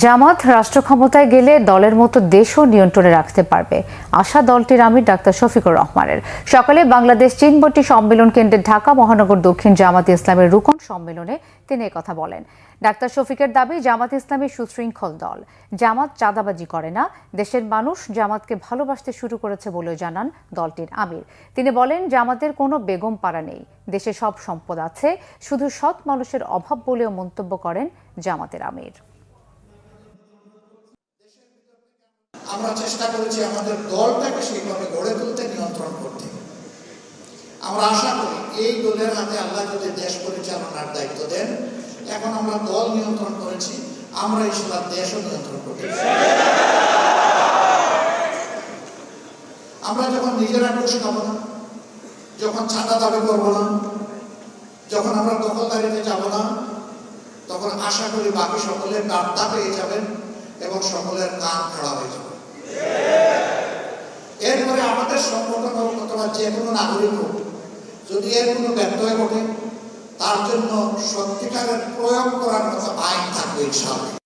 জামাত রাষ্ট্র ক্ষমতায় গেলে দলের মতো দেশও নিয়ন্ত্রণে রাখতে পারবে, আশা দলটির আমির ডাক্তার শফিকুর রহমানের। সকালে বাংলাদেশ চীনবটি সম্মেলন কেন্দ্রে ঢাকা মহানগর দক্ষিণ জামাত ইসলামের রুকন সম্মেলনে তিনি একথা বলেন। ডাক্তার শফিকের দাবি, জামাত ইসলামী সুশৃঙ্খল দল, জামাত চাঁদাবাজি করে না, দেশের মানুষ জামাতকে ভালোবাসতে শুরু করেছে বলেও জানান দলটির আমির। তিনি বলেন, জামাতের কোনো বেগম পাড়া নেই, দেশে সব সম্পদ আছে, শুধু সৎ মানুষের অভাব বলেও মন্তব্য করেন জামাতের আমির। আমরা চেষ্টা করেছি আমাদের দলটাকে সেইভাবে গড়ে তুলতে, নিয়ন্ত্রণ করতে। আমরা আশা করি এই দলের হাতে আল্লাহ যদি দেশ পরিচালনার দায়িত্ব দেন, এখন আমরা দল নিয়ন্ত্রণ করেছি, আমরা ইনশাআল্লাহ দেশও নিয়ন্ত্রণ করতে। আমরা যখন নিজেরা ঘুষ খাবো না, যখন চাঁদা দাবি করবো না, যখন আমরা দখলদারিতে যাব না, তখন আশা করি বাকি সকলের বার্তা পেয়ে যাবেন এবং সকলের কান খাড়া হয়ে যাবে। এরপরে আমাদের সংগঠন হোক অথবা যে কোনো নাগরিক হোক, যদি এর কোনো ব্যত্যয় ঘটে, তার জন্য সত্যিকারের প্রয়োগ করার মতো আইন থাকবে ইনশাআল্লাহ।